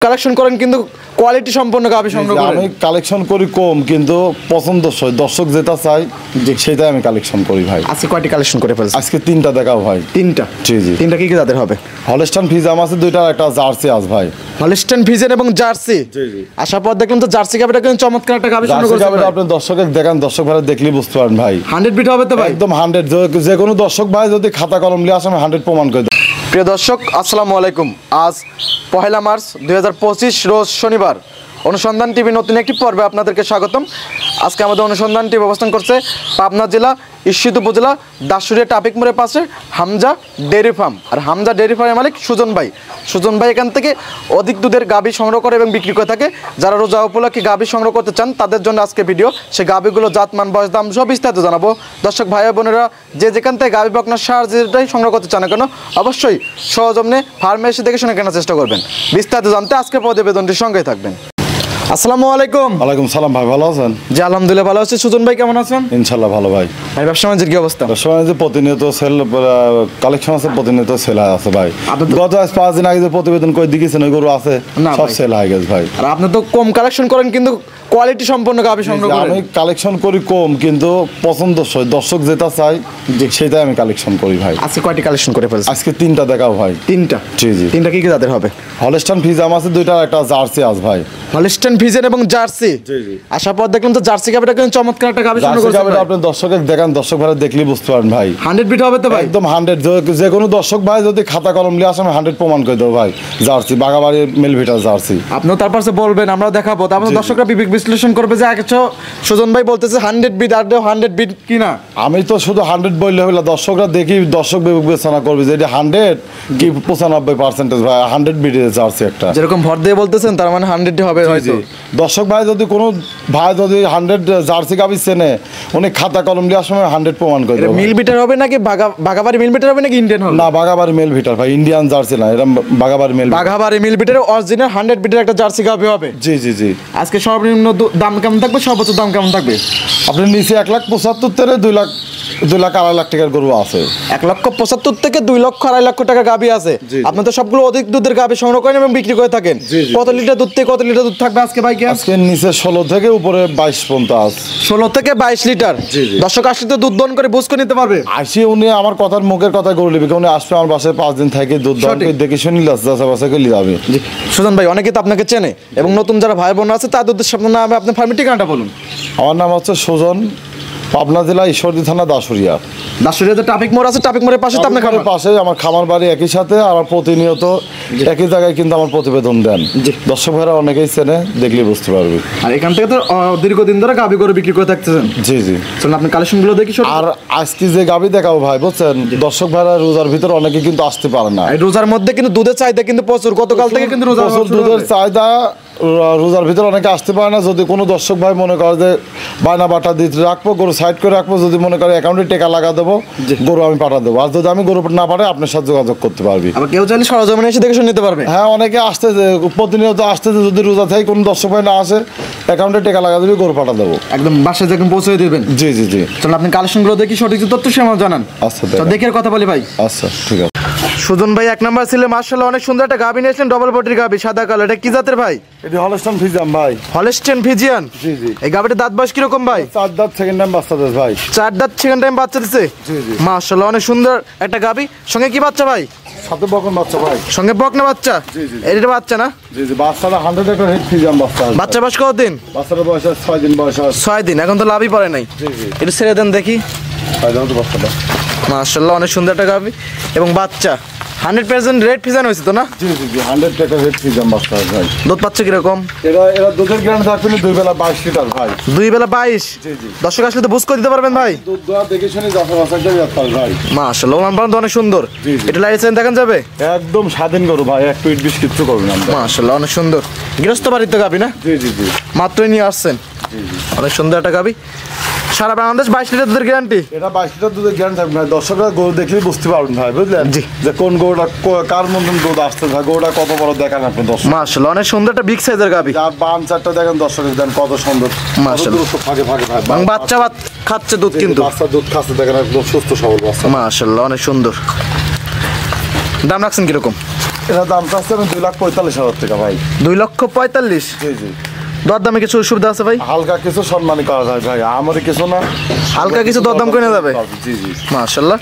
Collection করেন কিন্তু quality সম্পন্ন গাভী সংগ্রহ করেন। আমি কালেকশন করি কম কিন্তু পছন্দসই দর্শক যেটা চাই সেটাই আমি কালেকশন করি ভাই। আজকে কয়টি কালেকশন করে ফেলছেন? আজকে তিনটা দেখাও ভাই। তিনটা? জি জি। তিনটা কি কি জাতের হবে? হলস্টাইন ফ্রিজিয়ান আছে দুইটা, একটা জার্সি আছে ভাই। হলস্টাইন ফ্রিজিয়ান এবং জার্সি। জি জি। আসার পর দেখলাম তো জার্সি গাভীটা কিন্তু চমৎকার একটা গাভী সংগ্রহ করেছেন ভাই। আপনি দর্শকের দেখান, দর্শক ভাই দেখলেই বুঝতে পারেন ভাই 100 বিট হবে তো ভাই? একদম 100। যে কোনো দর্শক ভাই যদি খাতা কলম নিয়ে আসে আমি 100 প্রমাণ করে দেব। প্রিয় দর্শক আসসালামু আলাইকুম। আজ 1 মার্চ 2025 রোজ শনিবার। অনুসন্ধান টিভি নতুন একটি পর্বে আপনাদেরকে স্বাগতম। আজকে আমাদের অনুসন্ধান টিভি অবস্থান করছে পাবনা জেলা ঈশ্বরদী উপজেলা দাসুরিয়া ট্রাফিক মোড়ের পাশে হামজা ডেয়ারি ফার্ম। আর হামজা ডেয়ারি ফার্মের মালিক সুজন ভাই। সুজন ভাই এখান থেকে অধিক দুধের গাভী সংগ্রহ করে এবং বিক্রি করে থাকে। যারা রোজা উপলক্ষে গাভী সংগ্রহ করতে চান তাদের জন্য আজকে ভিডিও। সেই গাভীগুলো জাতমান, বয়স, দাম সব বিস্তারিত জানাবো। দর্শক ভাই বোনেরা যে যেখান থেকে গাভী বকনার সার যেটাই সংগ্রহ করতে চান না কেন অবশ্যই সহজমনে ফার্মে এসে দেখে শুনে কেনার চেষ্টা করবেন। বিস্তারিত জানতে আজকের প্রতিবেদনটির সঙ্গেই থাকবেন। আসসালামু আলাইকুম। ওয়ালাইকুম সালাম ভাই, ভালো আছেন? জি আলহামদুলিল্লাহ ভালো আছি। সুজন ভাই কেমন আছেন? ইনশাল্লাহ ভালো ভাই। ভাই ব্যবসা বাণিজ্যের কি অবস্থা? যে প্রতিনিয়ত সেল কালেকশন আছে, প্রতিনিয়ত সেল আছে ভাই। গত 5 দিন আগে যে প্রতিবেদন করে দিয়েছেন ওই গরু আছে সব সেল হয়ে গেছে ভাই। আর আপনি তো কম কালেকশন করেন কিন্তু কোয়ালিটি সম্পন্ন গাভী সংগ্রহ করেন। আমি কালেকশন করি কম কিন্তু পছন্দসই দর্শক যেটা চাই সেটাই আমি কালেকশন করি ভাই। আজকে কয়টি কালেকশন করে ফেলছেন? আজকে তিনটা দেখাও ভাই। তিনটা? জি জি। তিনটা কি কি জাতের হবে? হলস্টাইন ফ্রিজিয়ান আছে দুইটা, একটা জার্সি আছে ভাই। হলস্টাইন ফ্রিজিয়ান এবং জার্সি। জি জি। আসার পর দেখলাম তো জার্সি গাভীটা কিন্তু চমৎকার একটা গাভী সংগ্রহ করেছেন ভাই। আপনি দর্শকের দেখান, দর্শক ভাই দেখলেই বুঝতে পারেন ভাই 100 বিট হবে তো ভাই? একদম 100। যে কোনো দর্শক ভাই যদি খাতা কলম নিয়ে আসে আমি 100 প্রমাণ করে দেবো ভাই। জার্সি বাগাবাড়ি মেলভিটার জার্সি। আপনিও তারপর বলবেন, আমরা দেখাবো, তারপর দর্শকরা বিবেক বিশ্লেষণ করবে যে একশো সুজন ভাই বলতেছে 100 বিট আর 100 বিট কিনা। আমি তো শুধু 100 বললে হবে না, দর্শকরা দেখি দর্শক বিবেক বিবেচনা করবে যে এটা 100 কি 95% ভাই 100 বিটের জার্সি একটা। যেরকম ভর দিয়ে বলতেছেন তার মানে 100 হবে হয়তো। দর্শক ভাই যদি কোনো ভাই যদি 100 জার্সি গাভী চেনে উনি খাতা কলম দিয়ে আসলে 100 প্রমাণ করে দেবো। মিল বিটার হবে নাকি বাগাবাড়ি মিল বিটার হবে নাকি ইন্ডিয়ান হবে? না বাগাবাড়ি মেল ভিটার ভাই, ইন্ডিয়ান জার্সি না, এরকম বাগাবাড়ি মেল। বাগাবাড়ি মিল বিটার অরিজিনাল 100 বিটের একটা জার্সি গাভী হবে। জি জি জি। আজকে সর্বনিম্ন দাম কেমন থাকবে, সর্বোচ্চ দাম কেমন থাকবে? আপনার নিচে 1,75,000 থেকে 2,00,000 টাকার গরু আছে। 1,75,000 থেকে 2,00,000 টাকা গাভী আছে। আপনি তো সবগুলো অধিক দুধের গাভী সংগ্রহ করেন এবং বিক্রি করে থাকেন। কত লিটার দুধ থেকে কত লিটার দুধ থাকবে আজকে ভাই? আজকে নিচে 16 থেকে উপরে 22 পর্যন্ত আছে। 16 থেকে 22 লিটার। দর্শক আসলে তো দুধ দহন করে বুঝ করে নিতে পারবে। আসি উনি আমার কথার মুখের কথা গরু নিবে, উনি আসবে আমার বাসায় 5 দিন থেকে দুধ দহন করে দেখে শুনি বাসা করে যাবে। সুজন ভাই অনেকে তো আপনাকে চেনে এবং নতুন যারা ভাই বোন আছে তাদের সামনে নামে আপনার ফার্মের ঠিকানাটা বলুন। আমার নাম হচ্ছে সুজন, পাবনা জেলা ঈশ্বরদী থানা দাসুরিয়া। দাসুরিয়াতে ট্রাফিক মোড় আছে, ট্রাফিক মোড়ের পাশে তো আপনার খামার। পাশে আমার খামার বাড়ি, একই সাথে আমার প্রতিনিয়ত একই জায়গায় কিন্তু আমার প্রতিবেদন দেন। দর্শক ভাইরা অনেকেই চেনে, দেখলে বুঝতে পারবে। আর এখান থেকে তো দীর্ঘদিন ধরে গাভী করে বিক্রি করে থাকতেছেন। জি জি। চলুন আপনি কালেকশনগুলো দেখি। আর আজকে যে গাভী দেখাবো ভাই বুঝছেন, দর্শক ভাইরা রোজার ভিতরে অনেকে কিন্তু আসতে পারে না। রোজার মধ্যে কিন্তু দুধের চাহিদা কিন্তু প্রচুর, গতকাল থেকে কিন্তু দুধের চাহিদা রোজার ভিতরে অনেকে আসতে পারে না। যদি কোনো দর্শক ভাই মনে করে যে বায়না বাটা দিতে রাখবো, গরু সাইড করে রাখবো, যদি মনে করে অ্যাকাউন্টে টাকা লাগা দেবো, গরু আমি পাঠা দেবো। আর যদি আমি গরু না পাঠাই আপনার সাথে যোগাযোগ করতে পারবি। কেউ চাইলে সরজমিনে এসে দেখে শুনে নিতে পারবে। হ্যাঁ অনেকে আসতেছে, প্রতিনিয়ত আসতেছে। যদি রোজা থেকে কোনো দর্শক ভাই না আসে অ্যাকাউন্টে টাকা লাগা দেবে, গরু পাঠা দেবো। একদম বাসায় যখন পৌঁছে দেবেন। জি জি জি। চলুন আপনি কালেকশনগুলো দেখি, সঠিক তথ্য সেমন জানান। আচ্ছা দেখে কথা বলি ভাই। আচ্ছা ঠিক আছে। সুজন ভাই 1 নাম্বার ছিল, মাশাআল্লাহ অনেক সুন্দর একটা গাভী নিয়েছেন, ডবল বডির গাভী, সাদা কালো। এটা কি জাতের ভাই? এটা হলস্টাইন ফ্রিজিয়ান ভাই। Holstein Friesian? জি জি। এই গাভীটার দাঁত বয়স কি রকম ভাই? 4 দাঁত, সেকেন্ড টাইম বাচ্চা দেয় ভাই। 4 দাঁত সেকেন্ড টাইম বাচ্চা দিছে। জি জি। মাশাআল্লাহ অনেক সুন্দর একটা গাভী। সঙ্গে কি বাচ্চা ভাই? সাথে বকন বাচ্চা ভাই। সঙ্গে বকনা বাচ্চা? জি জি। এটা বাচ্চা না? জি জি। বাচ্চাটা 100 একটা হেড ফ্রিজিয়ান বাচ্চা। বাচ্চা বয়স কতদিন? বাচ্চার বয়স 6 দিন বয়স। 6 দিন, এখন তো লাভই পড়ে নাই। জি জি। এটা ছেড়ে দেন দেখি। ফায়দা তো বাচ্চাটা। মাশাআল্লাহ অনেক সুন্দর একটা গাভী এবং বাচ্চা 100% রেড ফিজান হয়েছে তো না? জি জি জি। 100 টাকা হেড ফ্রিজিয়ান বাচ্চা ভাই। দুধ পাচ্ছে কিরকম? এরা দুধের গ্রাম থাকবে 2 বেলা 22 লিটার ভাই। 2 বেলা 22? জি জি। দর্শক আসলে তো বুঝ করে দিতে পারবেন ভাই। দুধ দোয়া দেখে শুনে যাচাই বাছাই করে রাখতে হবে ভাই। মাশাআল্লাহ ওলান পালান তো অনেক সুন্দর। জি জি। এটা লাইসেন্স দেখান যাবে? একদম স্বাধীন গরু ভাই, এক পিট বিশ কিচ্ছু করবে না। মাশাআল্লাহ অনেক সুন্দর। গৃহস্থ বাড়িতে গাবি না? জি জি জি। মাত্রই নিয়ে আসছেন। জি জি। অনেক সুন্দর একটা গাবি। সারা বাংলাদেশ 22 লিটার দুধের গ্যারান্টি। এটা 22 লিটার দুধের গ্যারান্টি থাকবে ভাই। দর্শকরা গরু দেখলেই বুঝতে পারবেন ভাই, বুঝলেন? জি। যে কোন গরুটা কার মতন দুধ আসছে ভাই, গরুটা কত বড় দেখেন আপনি দর্শক। মাশাআল্লাহ অনেক সুন্দর একটা বিগ সাইজের গাবি। আর বাম চারটা দেখেন দর্শকের, দেন কত সুন্দর। মাশাআল্লাহ ফাঁকে ফাঁকে ভাই। এবং বাচ্চা খাচ্ছে দুধ কিন্তু। বাচ্চা দুধ খাচ্ছে দেখেন, একদম সুস্থ সবল বাচ্চা। মাশাআল্লাহ অনেক সুন্দর। দাম রাখছেন কিরকম? এটা দাম চাচ্ছে আমি 2,45,000 টাকা ভাই। 2,45,000। জি জি। দরদামে কিছু সুবিধা আছে ভাই? হালকা কিছু সম্মানী করা যায় ভাই, আমার কিছু না, হালকা কিছু দরদাম করে নেওয়া যাবে। জি জি। মাশাআল্লাহ।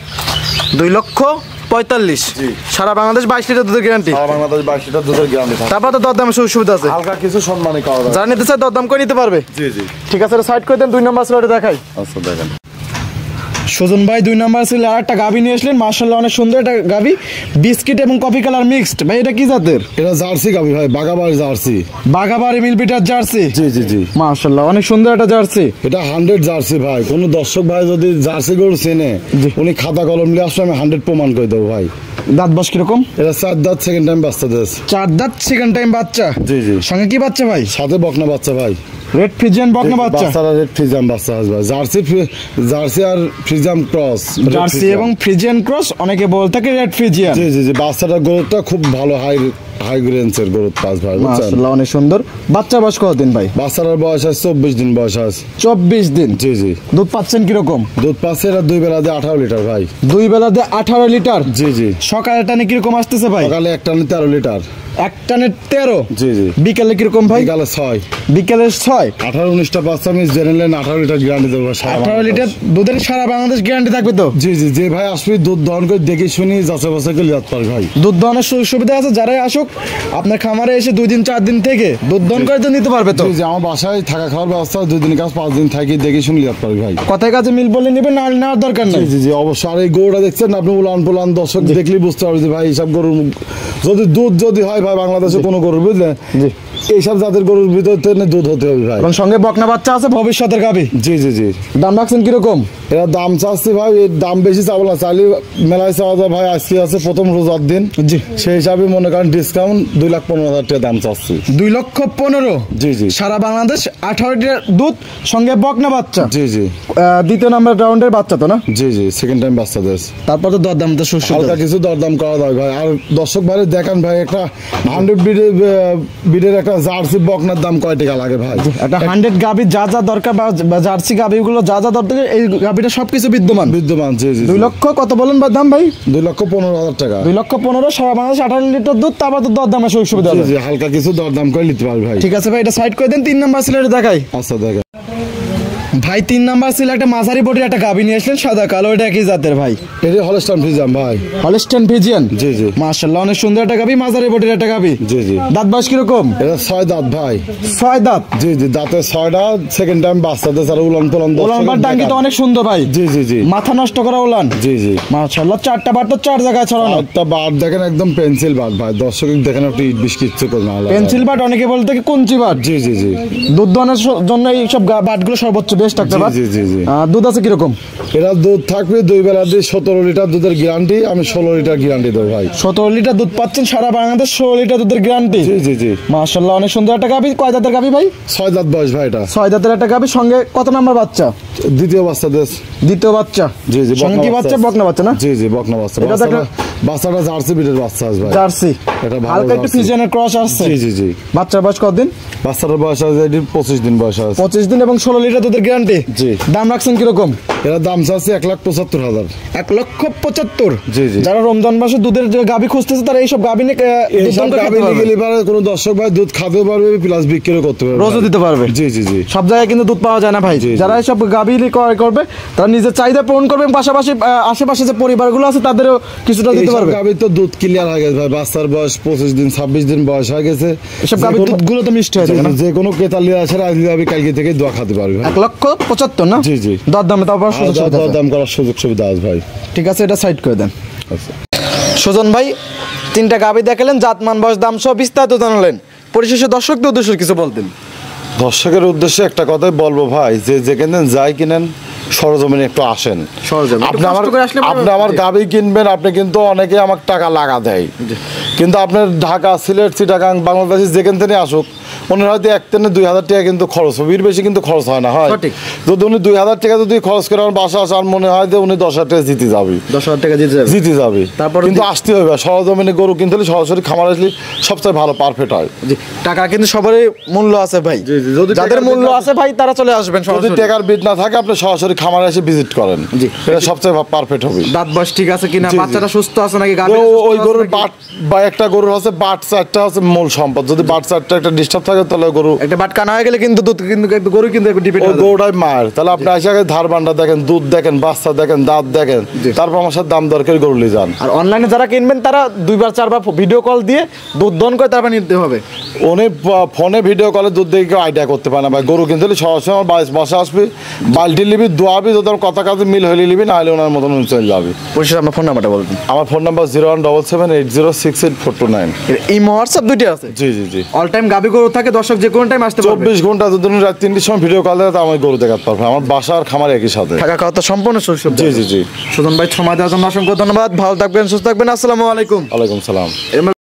2,45,000। জি। সারা বাংলাদেশ 22 লিটার দুধের গ্যারান্টি। সারা বাংলাদেশ 22 লিটার দুধের গ্যারান্টি থাকে। তারপর তো দরদামে সুবিধা আছে। হালকা কিছু সম্মানী করা যায়। যারা নিতে চায় দরদাম করে নিতে পারবে। জি জি। ঠিক আছে, সাইড করে দেন। 2 নম্বর স্লটে দেখাই। আচ্ছা দেখেন। সুজন ভাই 2 নম্বর ছিল আর একটা গাভী নিয়ে আসলেন, মাশাআল্লাহ অনেক সুন্দর একটা গাভী, বিস্কিট এবং কফি কালার মিক্সড। ভাই এটা কি জাতের? এটা জার্সি গাভী ভাই, বাগাবাড়ি জার্সি। বাগাবাড়ি মিলবিটার জার্সি। জি জি জি। মাশাআল্লাহ অনেক সুন্দর একটা জার্সি। এটা 100 জার্সি ভাই। কোন দর্শক ভাই যদি জার্সি গরু চেনে, উনি খাতা কলম নিয়ে আসলে আমি 100 প্রমাণ করে দেবো ভাই। দাঁত বয়স কিরকম? এটা 4 দাঁত, সেকেন্ড টাইম বাচ্চা দিয়েছে। 4 দাঁত সেকেন্ড টাইম বাচ্চা। জি জি। সঙ্গে কি বাচ্চা ভাই? সাথে বকনা বাচ্চা ভাই। রেড ফ্রিজিয়ান বকনা বাচ্চা। বাচ্চারা রেড ফ্রিজিয়াম বাচ্চা আছে ভাই। জার্সি আর ফ্রিজিয়াম ক্রস। জার্সি এবং ফ্রিজিয়ান ক্রস, অনেকে বলে থাকে রেড ফ্রিজিয়ান। জি জি জি। বাচ্চাটার গ্রোথটা খুব ভালো, হাই গ্রেন্সের গ্রোথ পাস ভাই, বুঝছেন? মাশাআল্লাহ অনেক সুন্দর। বাচ্চা বয়স কতদিন ভাই? বাচ্চাটার বয়স আছে 24 দিন বয়স আছে। 24 দিন। জি জি। দুধ পাচ্ছেন কিরকম? দুধ পাচ্ছে এটা 2 বেলা দিয়ে 18 লিটার ভাই। 2 বেলা দিয়ে 18 লিটার। জি জি। সকালে টানে কিরকম আসতেছে ভাই? সকালে এক টানে 13 লিটার। এক টানে 13। জি জি। বিকালে কিরকম ভাই? বিকালে 6। বিকালে 6। 18-19টা বাচ্চা আমি জেনে নেন 18 লিটার গ্যারান্টি দেবো। 18 লিটার দুধের সারা বাংলাদেশ গ্যারান্টি থাকবে তো? জি জি। যে ভাই আসবে দুধ দহন করে দেখে শুনি যাচাই বাছাই করে লিয়াত পারবে ভাই। দুধ দহনের সুবিধা আছে, যারাই আসুক আপনার খামারে এসে 2 দিন 4 দিন থেকে দুধ দহন করে তো নিতে পারবে তো? জি জি। আমার বাসায় থাকা খাওয়ার ব্যবস্থা, 2 দিন কাজ 5 দিন থাকি, দেখে শুনি লিয়াত পারবে ভাই। কথায় কাজে মিল বলে নেবেন, না নেওয়ার দরকার নেই। জি জি অবশ্যই। আর এই গরুটা দেখছেন আপনি, উলান পোলান দর্শক দেখলেই বুঝতে পারবে যে ভাই এইসব গরুর যদি দুধ যদি হয় ভাই বাংলাদেশে কোনো গরুর, বুঝলেন? জি। এইসব জাতের গরুর ভিতর থেকে দুধ হতে হবে ভাই। এবং সঙ্গে বকনা বাচ্চা আছে ভবিষ্যতের গাভী। জি জি জি। দাম রাখছেন কিরকম? এরা দাম চাচ্ছে ভাই, এর দাম বেশি চাবো না, চাইলে মেলায় চাওয়া যায় ভাই। আজকে আছে প্রথম রোজার দিন। জি। সেই হিসাবে মনে করেন ডিসকাউন্ট 2,15,000 টাকা দাম চাচ্ছি। 2,15,000। জি জি। সারা বাংলাদেশ 18 লিটার দুধ, সঙ্গে বকনা বাচ্চা। জি জি। দ্বিতীয় নাম্বার রাউন্ডের বাচ্চা তো না? জি জি। সেকেন্ড টাইম বাচ্চা দেশ। তারপর তো দরদাম তো সুস্থ। হালকা কিছু দরদাম করা যায় ভাই। আর দর্শক ভাই দেখেন ভাই, একটা 100 বিডের একটা জার্সি বকনার দাম কয় টাকা লাগে ভাই? একটা 100 গাভী যা যা দরকার বা জার্সি গাভীগুলো যা যা দরকার, এই গাভীটা সবকিছু বিদ্যমান। জি জি। 2 লক্ষ কত বলেন বা দাম ভাই? 2,15,000 টাকা। 2,15,000। সারা বাংলাদেশ 18 লিটার দুধ, তারপর তো দরদামের সুবিধা জি হবে। জি। হালকা কিছু দরদাম করে নিতে পারবে ভাই। ঠিক আছে ভাই, এটা সাইড করে দেন। 3 নাম্বার সিলেটে দেখাই। আচ্ছা দেখেন ভাই 3 নাম্বার ছিল একটা মাঝারি বডির একটা গাভী নিয়ে আসলেন, সাদা কালো। এটা কি জাতের ভাই? এটা হলস্টাইন ফ্রিজিয়ান ভাই। Holstein Friesian. জি জি। মাশাআল্লাহ অনেক সুন্দর একটা গাভী, মাঝারি বডির একটা গাভী। জি জি। দাঁত বয়স কিরকম? এটা 6 দাঁত ভাই। 6 দাঁত। জি জি। দাঁতে 6টা, সেকেন্ড টাইম বাচ্চাদের আর উলান তোলান ওলান টাঙ্কি তো অনেক সুন্দর ভাই। জি জি জি। মাথা নষ্ট করা ওলান। জি জি। মাশাআল্লাহ 4টা বার তো 4 জায়গায় ছড়ানো। একটা বার দেখেন একদম পেন্সিল বার ভাই। দর্শক দেখেন একটু ইট বিস্কিট করে না হলে পেন্সিল বাট, অনেকে বলতে কি কঞ্চি বাট। জি জি জি। দুধ দহনের জন্য এই সব বাটগুলো সর্বোচ্চ বেস্ট একটা বাট। জি জি জি। দুধ আছে কিরকম? এরা দুধ থাকবে 2 বেলা দিয়ে 17 লিটার দুধের গ্যারান্টি। আমি 16 লিটার গ্যারান্টি দেবো ভাই। 17 লিটার দুধ পাচ্ছেন, সারা বাংলাদেশ 16 লিটার দুধের গ্যারান্টি। জি জি জি। মাশাআল্লাহ অনেক সুন্দর একটা গাভী। কয় দাঁতের গাভী ভাই? 6 দাঁত বয়স ভাই এটা। 6 দাঁতের একটা গাভী, সঙ্গে কত নাম্বার বাচ্চা? দ্বিতীয় বাচ্চা দেশ। দ্বিতীয় বাচ্চা। জি জি। সঙ্গে কি বাচ্চা? বকনা বাচ্চা না? জি জি। বকনা বাচ্চা। এটা বাচ্চাটা জার্সি বিটের বাচ্চা আছে ভাই। জার্সি। এটা ভালো হালকা একটু জার্সি। ফিজিয়ানের ক্রস আসছে। জি জি জি। বাচ্চার বয়স কতদিন? বাচ্চাটার বয়স আছে 25 দিন বয়স আছে। 25 দিন এবং 16 লিটার দুধের গ্যারান্টি। জি। দাম রাখছেন কিরকম? এরা দাম চাচ্ছে 1,75,000। 1,75,000। জি জি। যারা রমজান মাসে দুধের যে গাভী খুঁজতেছে, তারা এইসব গাভী নিয়ে এইসব গাভী নিয়ে গেলে পারে কোনো দর্শক ভাই দুধ খাতেও পারবে, প্লাস বিক্রিও করতে পারবে, রোজও দিতে পারবে। জি জি জি। সব জায়গায় কিন্তু দুধ পাওয়া যায় না ভাই। যারা এইসব গাভী ক্রয় করবে, তারা নিজের চাহিদা পূরণ করবে, পাশাপাশি আশেপাশে যে পরিবারগুলো আছে তাদেরও কিছুটা দিতে পারবে। গাভী তো দুধ ক্লিয়ার হয়ে গেছে ভাই। বাচ্চার বয়স 25 দিন 26 দিন বয়স হয়ে গেছে। এসব গাভীর দুধগুলো তো মিষ্টি হয়ে যাবে। যে কোনো ক্রেতালি আসে আজ গাভী কালকে থেকে দোয়া খেতে পারবে। 1,75,000 না? জি জি। দরদামে তারপর দাম করার সুযোগ সুবিধা আছে ভাই। ঠিক আছে, এটা সাইড করে দেন। আচ্ছা। সুজন ভাই 3টা গাভী দেখালেন, জাতমান বয়স দাম সব বিস্তারিত জানালেন। পরিশেষে দর্শকদের উদ্দেশ্যে কিছু বলতেন? দর্শকের উদ্দেশ্যে একটা কথাই বলবো ভাই, যে যেখানে যাই কিনেন সরজমিনে একটু আসেন। আপনি আমার গাভী কিনবেন, আপনি কিন্তু অনেকে আমাকে টাকা লাগা দেয়, কিন্তু আপনার ঢাকা, সিলেট, চিটাগাং, বাংলাদেশ যেখান থেকে আসুক ওনার হয়তো 1-2,000 টাকা কিন্তু খরচ হবে, এর বেশি কিন্তু খরচ হয় না। হয় সঠিক। যদি উনি 2,000 টাকা যদি খরচ করে আমার বাসা আসে, আর মনে হয় যে উনি 10,000 টাকা জিতে যাবে, 10,000 টাকা দিতে যাবে। জিতে যাবে। তারপরে কিন্তু আসতে হবে সরজমিনে গরু কিনতে হলে সরাসরি খামার আসলে সবচেয়ে ভালো পারফেক্ট হয়। জি, টাকা কিন্তু সবারই মূল্য আছে ভাই। জি, জি, যদি যাদের টাকার মূল্য বিল না- আছে ভাই তারা চলে আসবেন যদি সরাসরি। টাকার বিট না থাকে আপনি সরাসরি খামারে এসে ভিজিট করেন, জি। এটা সবচেয়ে পারফেক্ট হবে। দাঁত বয়স ঠিক আছে কিনা, জি, জি। বাচ্চাটা সুস্থ আছে নাকি, গাভী ওই গরুর বাট বা একটা গরুর হচ্ছে বাট চারটা হচ্ছে মূল সম্পদ। যদি বাট চারটা একটা ডিস্টার্ব থাকে তাহলে গরু একটা বাট কানা হয়ে গেলে কিন্তু দুধ কিন্তু একটু গরু কিন্তু একটু ডিপেন্ড ওই হবে। গরুটাই মায়ের। তাহলে আপনি এসে আগে ধার বান্ডা দেখেন, দুধ দেখেন, বাচ্চা দেখেন, দাঁত দেখেন, জি। তারপর আমার সাথে দাম দরকারি গরু নিয়ে যান। আর অনলাইনে যারা কিনবেন তারা 2-4বার ভিডিও কল দিয়ে দুধ দন করে তারপর নিতে হবে। উনি ফোনে ভিডিও কলে দুধ দেখে কেউ আইডিয়া করতে পারে না ভাই। গরু কিনতে হলে সরাসরি আমার বাসা আসবি, বালতি নিবি, দোয়াবি, যদি আমার কথা কাজে মিল হলে নিবি, না হলে ওনার মতন উনি চলে যাবি। পরিশেষে আপনার ফোন নাম্বারটা বলবেন। আমার ফোন নাম্বার 01778068429। ইমো হোয়াটসঅ্যাপ দুইটা আছে। জি জি জি। অল টাইম গাভী গরু থাকে, দর্শক যে কোনো টাইম আসতে পারবে। 24 ঘন্টা যদি উনি রাত 3টির সময় ভিডিও কল দেয়, তা আমি গরু দেখাতে পারবো। আমার বাসা আর খামার একই সাথে। থাকা খাওয়া তো সম্পূর্ণ সুযোগ। জি জি জি। সুজন ভাই সময় দেওয়ার জন্য অসংখ্য ধন্যবাদ। ভালো থাকবেন, সুস্থ থাকবেন। আসসালামু আলাইকুম। ওয়ালাইকুম সালাম।